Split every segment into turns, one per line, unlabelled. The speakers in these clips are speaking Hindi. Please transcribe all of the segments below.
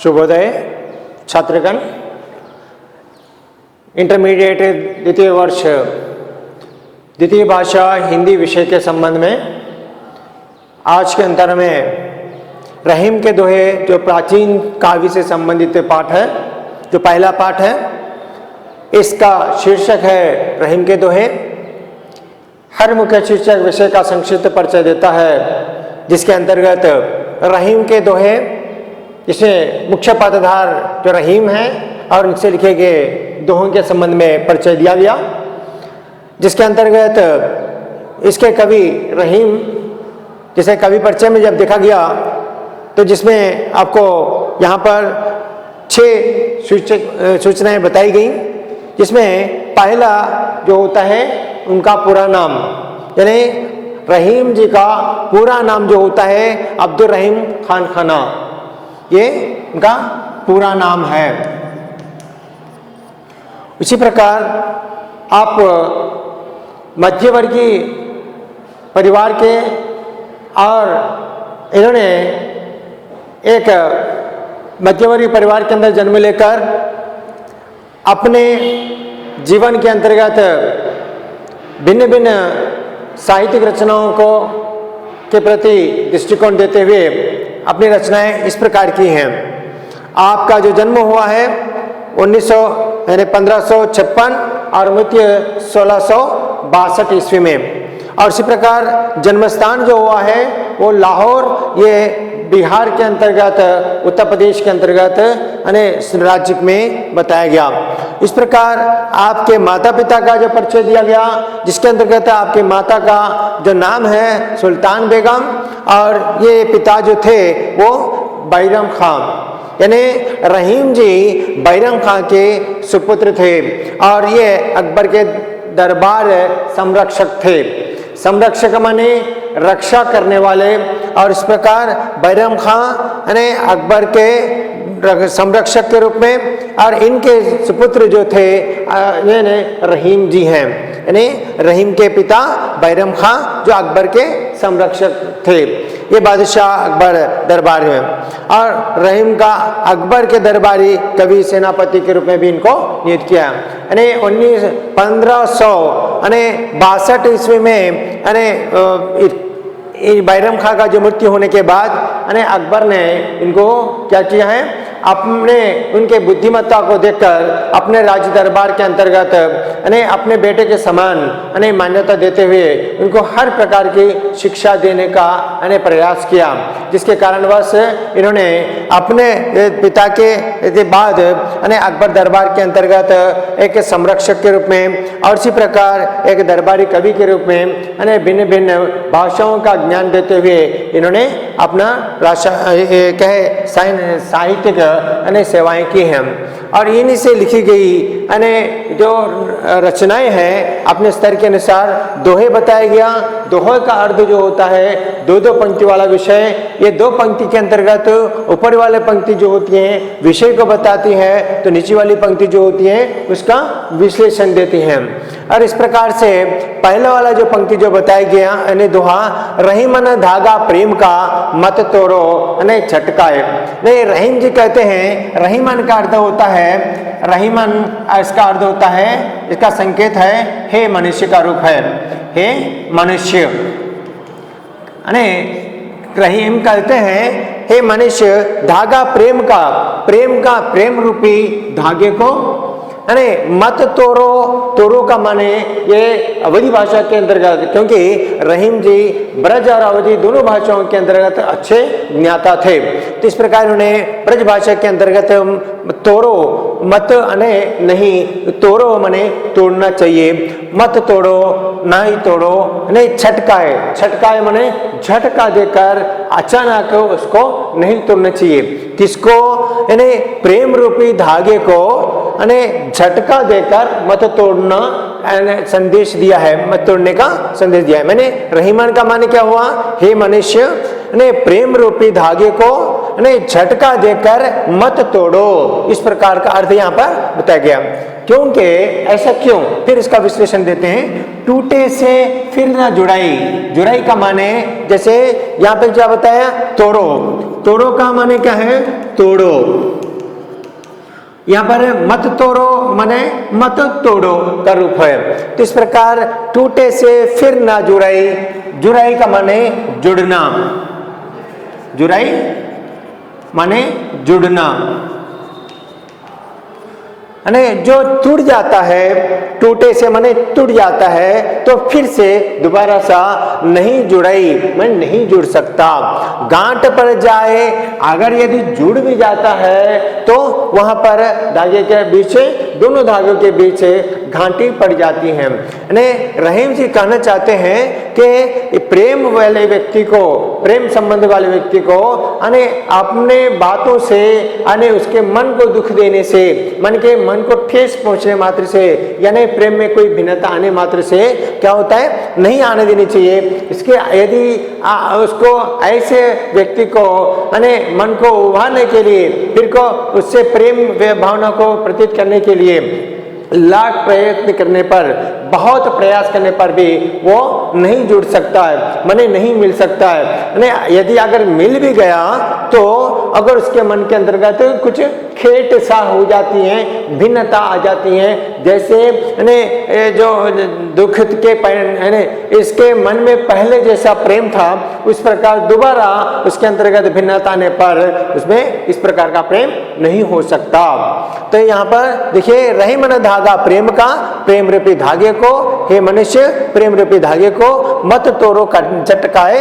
शुभोदय छात्रगण। इंटरमीडिएट द्वितीय वर्ष द्वितीय भाषा हिंदी विषय के संबंध में आज के अंतर में रहीम के दोहे जो प्राचीन काव्य से संबंधित पाठ है, जो पहला पाठ है, इसका शीर्षक है रहीम के दोहे। हर मुख्य शीर्षक विषय का संक्षिप्त परिचय देता है, जिसके अंतर्गत रहीम के दोहे, इसमें मुख्य पात्रधार जो रहीम है और उनसे लिखे गए दोहों के संबंध में परिचय दिया गया, जिसके अंतर्गत इसके कवि रहीम, जिसे कवि परिचय में जब देखा गया तो जिसमें आपको यहाँ पर 6 सूचनाएं बताई गई, जिसमें पहला जो होता है उनका पूरा नाम, यानी रहीम जी का पूरा नाम जो होता है अब्दुल रहीम खान खाना, ये उनका पूरा नाम है। इसी प्रकार आप मध्यवर्गीय परिवार के और इन्होंने एक मध्यवर्गीय परिवार के अंदर जन्म लेकर अपने जीवन के अंतर्गत भिन्न भिन्न साहित्यिक रचनाओं को के प्रति दृष्टिकोण देते हुए अपनी रचनाएं इस प्रकार की हैं। आपका जो जन्म हुआ है 1556 और मृत्यु 1662 ईस्वी में, और इसी प्रकार जन्मस्थान जो हुआ है वो लाहौर, ये बिहार के अंतर्गत, उत्तर प्रदेश के अंतर्गत राज्य में बताया गया। इस प्रकार आपके माता पिता का जो परिचय दिया गया, जिसके अंतर्गत आपके माता का जो नाम है सुल्तान बेगम, और ये पिता जो थे वो बैरम खां, यानी रहीम जी बैरम खां के सुपुत्र थे, और ये अकबर के दरबार संरक्षक थे। संरक्षक माने रक्षा करने वाले, और इस प्रकार बैरम खां यानी अकबर के संरक्षक के रूप में, और इनके सुपुत्र जो थे यानी रहीम जी हैं, यानी रहीम के पिता बैरम खां जो अकबर के संरक्षक थे। ये बादशाह अकबर दरबार में, और रहीम का अकबर के दरबारी कवि सेनापति के रूप में भी इनको नियुक्त किया। यानी 1562 ईस्वी में बैरम खां का जो मृत्यु होने के बाद अकबर ने इनको क्या किया है, अपने उनके बुद्धिमत्ता को देखकर अपने राज दरबार के अंतर्गत अपने बेटे के समान मान्यता देते हुए उनको हर प्रकार की शिक्षा देने का प्रयास किया, जिसके कारणवश इन्होंने अपने पिता के बाद अकबर दरबार के अंतर्गत एक संरक्षक के रूप में, और इसी प्रकार एक दरबारी कवि के रूप में भिन्न भिन्न भाषाओं का ज्ञान देते हुए इन्होंने अपना साहित्यिक सेवाएं की हैं। और इन्हीं से लिखी गई जो रचनाएं हैं अपने स्तर के अनुसार दोहे बताया गया। दोहे का अर्थ जो होता है दो पंक्ति वाला विषय, ये 2 पंक्ति के अंतर्गत ऊपर वाले पंक्ति जो होती है विषय को बताती है, तो नीचे वाली पंक्ति जो होती है उसका विश्लेषण देती है। और इस प्रकार से पहला वाला जो पंक्ति जो बताया गया यानी दोहा, रहीमन धागा प्रेम का मत तोड़ो झटकाए। नहीं, रहीम जी कहते हैं, रहीमन का अर्थ होता है, रहीमन इसका अर्थ होता है, इसका संकेत है हे मनुष्य का रूप है, हे मनुष्य। रहीम कहते हैं हे मनुष्य, धागा प्रेम का प्रेम रूपी धागे को मत तोड़ो। तोड़ो का माने ये अवधी भाषा के अंतर्गत, क्योंकि रहीम जी ब्रज और अवधी दोनों भाषाओं के अंतर्गत अच्छे ज्ञाता थे, तो इस प्रकार उन्हें ब्रज भाषा के अंतर्गत तोड़ो मत नहीं, तोड़ो माने तोड़ना चाहिए, मत तोड़ो ना ही तोड़ो, नहीं छटकाए माने झटका देकर अचानक उसको नहीं तोड़ना चाहिए। किसको? यानी प्रेम रूपी धागे को झटका देकर मत तोड़ना संदेश दिया है, मत तोड़ने का संदेश दिया है। मैंने रहीमन का माने क्या हुआ, हे मनुष्य ने प्रेम रूपी धागे को झटका देकर मत तोड़ो, इस प्रकार का अर्थ यहाँ पर बताया गया। क्योंकि ऐसा क्यों, फिर इसका विश्लेषण देते हैं। टूटे से फिर ना जुड़ाई, जुड़ाई का माने जैसे यहाँ पे क्या बताया, तोड़ो, तोड़ो का माने क्या है, तोड़ो। यहाँ पर मत तोड़ो माने मत तोड़ो का रूप है। तो इस प्रकार टूटे से फिर ना जुड़ाई, जुड़ाई का माने जुड़ना, जुड़ाई माने जुड़ना, जो टूट जाता है, टूटे से माने टूट जाता है, तो फिर से दोबारा सा नहीं जुड़ाई मैं नहीं जुड़ सकता। गांठ पड़ जाए, अगर यदि जुड़ भी जाता है तो वहां पर धागे के बीच, दोनों धागों के बीच घाटी पड़ जाती है। रहीम जी कहना चाहते हैं कि प्रेम वाले व्यक्ति को, प्रेम संबंध वाले व्यक्ति को अपने बातों से उसके मन को दुख देने से, मन को ठेस पहुंचने मात्र से, यानी प्रेम में कोई भिन्नता आने मात्र से क्या होता है, नहीं आने देनी चाहिए। इसके यदि उसको ऐसे व्यक्ति को मन को उभारने के लिए, फिर को उससे प्रेम भावना को प्रतीत करने के लिए लाख प्रयत्न करने पर, बहुत प्रयास करने पर भी वो नहीं जुड़ सकता है, मने नहीं मिल सकता है। यदि अगर मिल भी गया तो अगर उसके मन के अंतर्गत कुछ खेट सा हो जाती है, भिन्नता आ जाती है, जैसे जो दुख के इसके मन में पहले जैसा प्रेम था, उस प्रकार दोबारा उसके अंतर्गत भिन्नता आने पर उसमें इस प्रकार का प्रेम नहीं हो सकता। तो यहाँ पर देखिए, रही मन धागा प्रेम का, प्रेम रूपी धागे को, हे मनुष्य प्रेम रूपी धागे को मत तोड़ो चटकाए,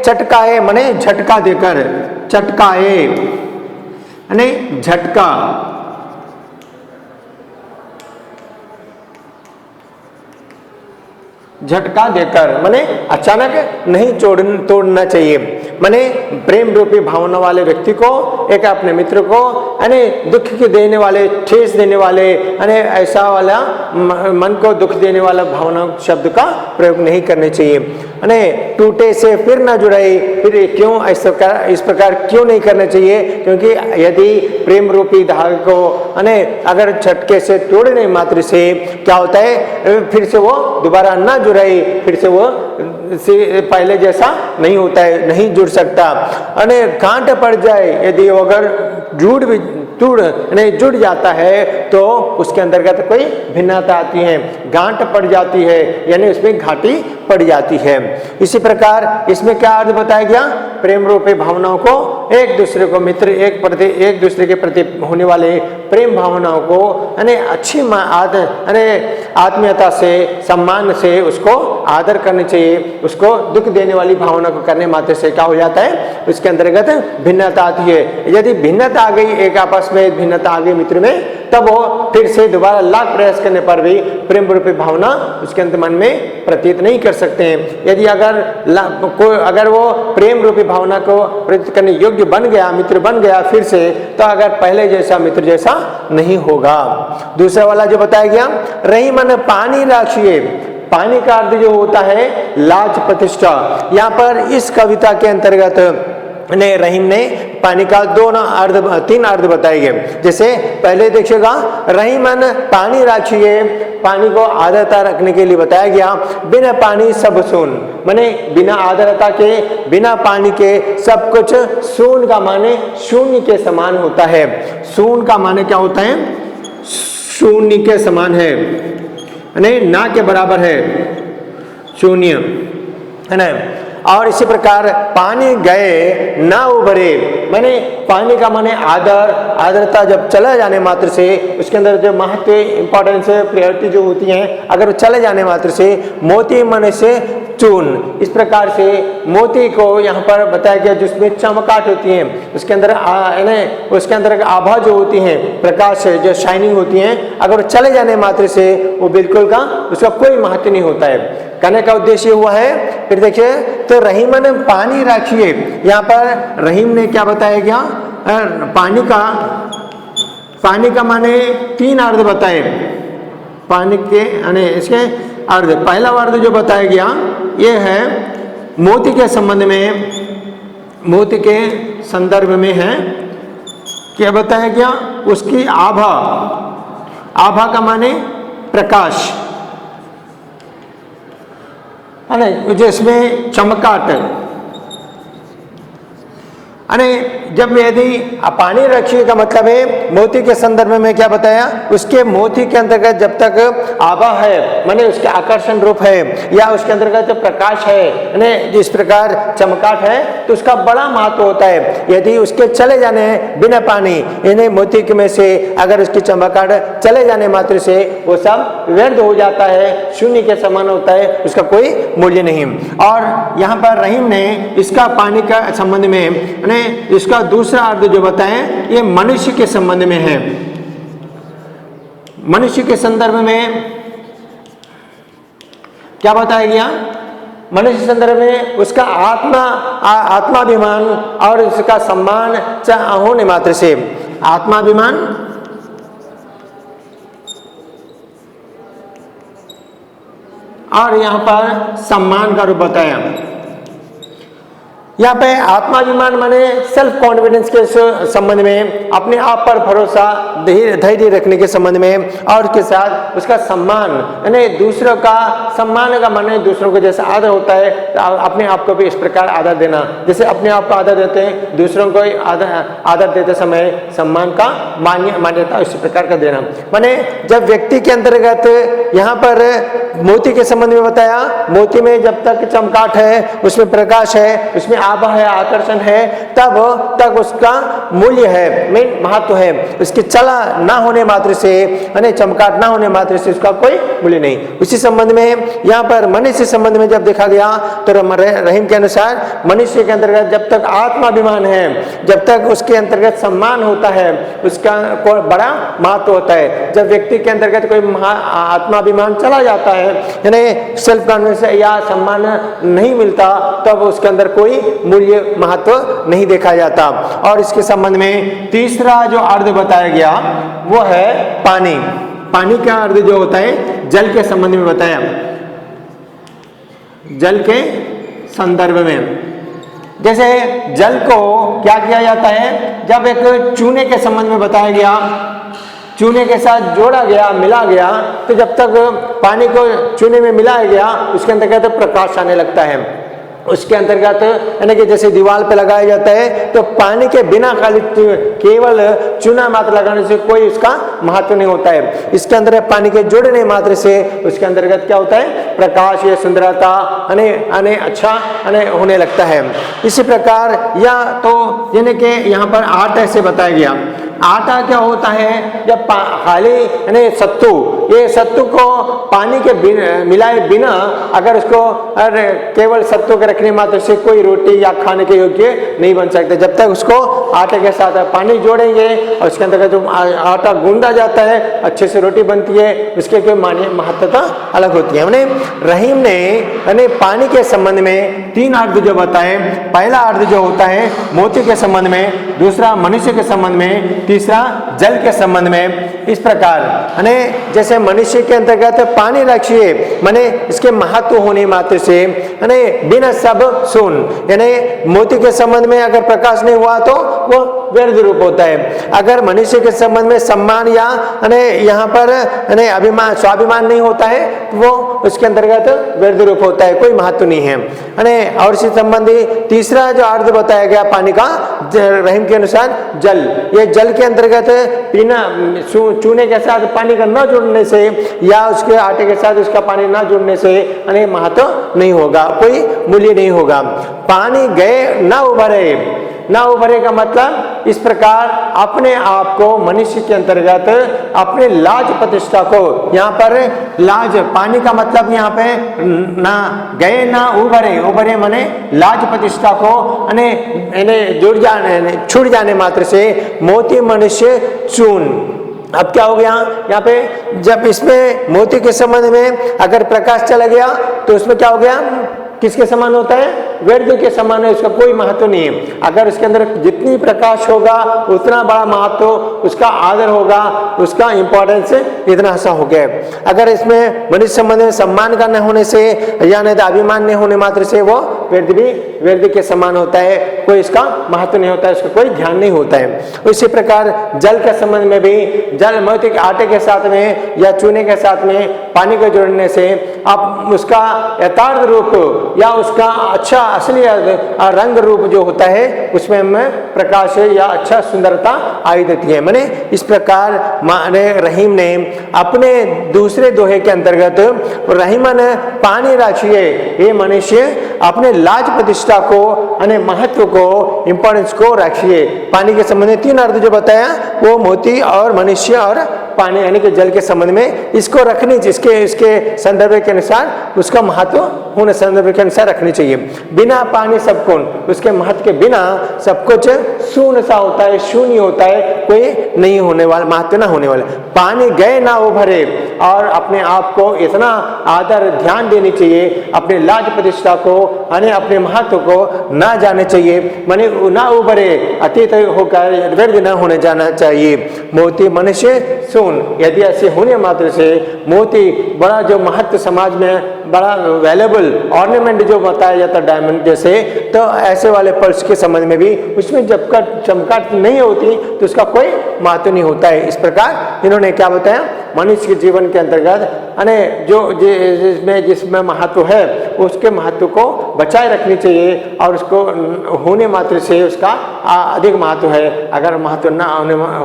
चटकाए मने झटका देकर, चटकाए झटका, झटका देकर माने अचानक नहीं तोड़ना चाहिए। माने प्रेम रूपी भावना वाले व्यक्ति को, एक अपने मित्र को दुख के देने वाले, ठेस देने वाले, ऐसा वाला मन को दुख देने वाला भावना शब्द का प्रयोग नहीं करने चाहिए। टूटे से फिर ना जुड़ाई, फिर क्यों इस प्रकार क्यों नहीं करना चाहिए, क्योंकि यदि प्रेम रूपी धागे को अगर झटके से तोड़ने मात्र से क्या होता है, फिर से वो दोबारा ना जुड़ाई, फिर से वो पहले जैसा नहीं होता है, नहीं जुड़ सकता। गांठ पड़ जाए, यदि अगर जुड़ जाता है तो उसके अंतर्गत कोई भिन्नता आती है, गांठ पड़ जाती है, यानी उसमें घाटी पड़ जाती है। इसी प्रकार इसमें क्या अर्थ बताया गया, प्रेम रूपी भावनाओं को, एक दूसरे को मित्र, एक दूसरे के प्रति होने वाले प्रेम भावनाओं को अच्छी आत्मीयता से, सम्मान से उसको आदर करनी चाहिए। उसको दुख देने वाली भावना को करने मात्र से क्या हो जाता है, उसके अंतर्गत भिन्नता आती है। यदि भिन्नता आ गई, एक आपस में भिन्नता आ गई मित्र में, तब वो फिर से दोबारा लाख प्रयास करने पर भी प्रेम रूपी भावना उसके अंत मन में प्रतीत नहीं कर सकते हैं। यदि अगर वो प्रेम रूपी भावना को प्रतीत करने योग्य बन गया, मित्र बन गया फिर से, तो अगर पहले जैसा मित्र जैसा नहीं होगा। दूसरा वाला जो बताया गया, रही मन पानी राखिए, पानी का अर्थ जो होता है लाज प्रतिष्ठा। यहाँ पर इस कविता के अंतर्गत रहीम ने पानी का तीन अर्थ बताए गए। जैसे पहले देखिएगा, रहीमन पानी राखिए, पानी को आर्द्रता रखने के लिए बताया गया। बिना पानी सब शून, माने बिना आर्द्रता के, बिना पानी के सब कुछ शून्य का माने शून्य के समान होता है। शून्य का माने क्या होता है, शून्य के समान है, ना के बराबर है, शून्य है ना। और इसी प्रकार पानी गए ना उभरे, माने पानी का माने आर्द्रता जब चला जाने मात्र से उसके अंदर जो महत्व, इंपॉर्टेंस, प्रायोरिटी जो होती है, अगर चले जाने मात्र से मोती मन से चून, इस प्रकार से मोती को यहाँ पर बताया गया, जिसमें चमकाट होती है, उसके अंदर आभा जो होती है, प्रकाश जो शाइनिंग होती है, अगर चले जाने मात्र से वो बिल्कुल का उसका कोई महत्व नहीं होता है। कहने का उद्देश्य हुआ है। फिर देखिए, तो रहीमन पानी राखिए, यहाँ पर रहीम ने क्या बताया गया, पानी का माने तीन अर्थ बताए पानी के, इसके अर्थ। पहला अर्थ जो बताया गया ये है मोती के संबंध में, मोती के संदर्भ में है। क्या बताया गया, उसकी आभा, आभा का माने प्रकाश, है ना, जिसमें चमकाहट। अने जब यदि पानी रखिए का मतलब है मोती के संदर्भ में क्या बताया, उसके मोती के अंतर्गत जब तक आभा है माने उसके आकर्षण रूप है या उसके अंतर्गत जो प्रकाश है जिस प्रकार चमकाहट है तो उसका बड़ा महत्व होता है। यदि उसके चले जाने बिना पानी इन्हें मोती में से अगर उसकी चमकाहट चले जाने मात्र से वो सब व्यर्थ हो जाता है, शून्य के समान होता है, उसका कोई मूल्य नहीं। और यहाँ पर रहीम ने इसका पानी का संबंध में इसका दूसरा अर्थ जो बताएं ये मनुष्य के संबंध में है। मनुष्य के संदर्भ में क्या बताया गया, मनुष्य संदर्भ में उसका आत्माभिमान और उसका सम्मान होने मात्र से, आत्माभिमान और यहां पर सम्मान का रूप बताया। यहाँ पे आत्माभिमान माने सेल्फ कॉन्फिडेंस के संबंध में, अपने आप पर भरोसा धैर्य रखने के संबंध में, और उसके साथ उसका सम्मान यानी दूसरों का सम्मान का माने दूसरों को जैसे आदर होता है तो अपने आप को भी इस प्रकार आदर देना, जैसे अपने आप को आदर देते हैं दूसरों को आदर देते समय सम्मान का मान्यता इसी प्रकार का देना। माने जब व्यक्ति के अंतर्गत यहाँ पर मोती के संबंध में बताया, मोती में जब तक चमकाहट है, उसमें प्रकाश है, उसमें आभा है, आकर्षण है, तब तक उसका मूल्य है, मेन महत्व है। उसके चला ना होने मात्र से यानी चमकाहट ना होने मात्र से उसका कोई मूल्य नहीं। उसी संबंध में यहाँ पर मनुष्य संबंध में जब देखा गया तो रहीम के अनुसार मनुष्य के अंतर्गत जब तक आत्माभिमान है, जब तक उसके अंतर्गत सम्मान होता है, उसका बड़ा महत्व होता है। जब व्यक्ति के अंतर्गत कोई आत्माभिमान चला जाता है यानी सेल्फ कॉन्फिडेंस या सम्मान नहीं मिलता, तब उसके अंदर कोई मूल्य महत्व नहीं देखा जाता। और इसके संबंध में तीसरा जो अर्थ बताया गया वो है पानी। पानी का अर्थ जो होता है जल के संबंध में बताया, जल के संदर्भ में। जैसे जल को क्या किया जाता है, जब एक चूने के संबंध में बताया गया, चूने के साथ जोड़ा गया, मिला गया, तो जब तक पानी को चूने में मिलाया गया उसके अंतर्गत प्रकाश आने लगता है। उसके अंतर्गत यानी कि जैसे दीवार पे लगाया जाता है तो पानी के बिना खाली केवल चूना मात्र लगाने से कोई उसका महत्व नहीं होता है। इसके अंदर पानी के जोड़ने मात्र से उसके अंतर्गत क्या होता है, प्रकाश या सुंदरता अने अच्छा होने लगता है। इसी प्रकार या तो यानी कि यहाँ पर आटा से बताया गया, आटा क्या होता है, जब खाली यानी सत्तू, ये सत्तू को पानी के मिलाए बिना अगर उसको केवल सत्तू के रखने मात्र से कोई रोटी या खाने के योग्य नहीं बन सकते। जब तक उसको आटे के साथ पानी जोड़ेंगे और उसके अंदर जो आटा गूंदा जाता है अच्छे से रोटी बनती है, उसके कोई महत्वता अलग होती है। हमने रहीम ने यानी पानी के संबंध में तीन अर्थ जो बताए, पहला अर्थ जो होता है मोती के संबंध में, दूसरा मनुष्य के संबंध में, तीसरा जल के संबंध में। इस प्रकार यानी जैसे मनुष्य के अंतर्गत पानी रखिए माने इसके महत्व होने मात्र से यानी बिना सब सुन, यानी मोती के संबंध में अगर प्रकाश नहीं हुआ तो वो व्यर्थ रूप होता है। अगर मनुष्य के संबंध में सम्मान या यहाँ पर अभिमान स्वाभिमान नहीं होता है तो वो उसके अंतर्गत व्यर्थ रूप होता है, कोई महत्व नहीं है। और इसी संबंधी तीसरा जो अर्थ बताया गया पानी का रहीम के अनुसार जल, ये जल के अंतर्गत बिना चूने के साथ पानी का न जुड़ने से या उसके आटे के साथ उसका पानी न जुड़ने से महत्व नहीं होगा, कोई मूल्य नहीं होगा। पानी गए ना उभरे, ना उभरे का मतलब इस प्रकार अपने आप को मनुष्य के अंतर्गत अपने लाज प्रतिष्ठा को, यहाँ पर लाज पानी का मतलब यहाँ पे ना गए ना उभरे, उभरे माने लाज प्रतिष्ठा को जुड़ जाने छूट जाने मात्र से मोती मनुष्य चून। अब क्या हो गया यहाँ पे, जब इसमें मोती के संबंध में अगर प्रकाश चला गया तो उसमें क्या हो गया, किसके समान होता है, व्यर्थ के समान है, उसका कोई महत्व नहीं है। अगर उसके अंदर जितनी प्रकाश होगा उतना बड़ा महत्व, उसका आदर होगा, उसका इंपॉर्टेंस इतना सा हो गया। अगर इसमें मनुष्य संबंध में सम्मान का न होने से या नहीं तो अभिमान नहीं होने मात्र से वो व्यर्थ भी व्यर्थ के समान होता है, कोई इसका महत्व नहीं होता है, उसका कोई ध्यान नहीं होता है। इसी प्रकार जल के संबंध में भी जल मोती के आटे के साथ में या चूने के साथ में पानी को जोड़ने से आप उसका यथार्थ रूप या उसका अच्छा असली रंग रूप जो होता है उसमें हमें प्रकाश या अच्छा सुंदरता आई देती है। माने इस प्रकार माने रहीम ने अपने दूसरे दोहे के अंतर्गत रहीमन पानी राखिए, ये मनुष्य अपने लाज प्रतिष्ठा को यानी महत्व को इंपॉर्टेंस को रखिए। पानी के संबंध में 3 अर्थ जो बताया वो मोती और मनुष्य और पानी यानी कि जल के संबंध में इसको रखनी, इसके संदर्भ के अनुसार उसका महत्व होने संदर्भ के अनुसार रखनी चाहिए। बिना पानी सब कौन, उसके महत्व के बिना सब कुछ शून्य सा होता है, शून्य होता है, कोई नहीं होने वाला, महत्व ना होने वाला। पानी गए ना उभरे, और अपने आप को इतना आदर ध्यान देनी चाहिए, अपने लाज प्रतिष्ठा को यानी अपने महत्व को ना जाने चाहिए, माने ना उभरे, अतीत होकर व्यर्थ न होने जाना चाहिए। मोती मनुष्य सुन, यदि ऐसे होने मात्र से मोती बड़ा जो महत्व समाज में बड़ा वैल्यूबल ऑर्नामेंट जो बताया जाता डायमंड जैसे, तो ऐसे वाले पर्स के संबंध में भी उसमें जब चमकाट नहीं होती तो उसका कोई महत्व नहीं होता है। इस प्रकार इन्होंने क्या बताया, मनुष्य के जीवन के अंतर्गत यानी जो जिसमें महत्व है उसके महत्व को बचाए रखनी चाहिए, और उसको होने मात्र से उसका अधिक महत्व है, अगर महत्व ना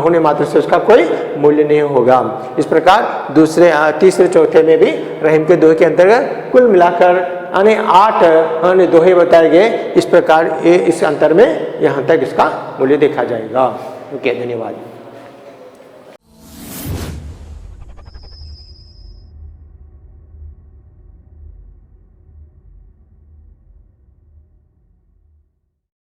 होने मात्र से उसका कोई मूल्य नहीं होगा। इस प्रकार दूसरे तीसरे चौथे में भी रहीम के दोहे के अंतर्गत कुल मिलाकर यानी 8 दोहे बताए गए। इस प्रकार इस अंतर में यहाँ तक इसका मूल्य देखा जाएगा। ओके, धन्यवाद।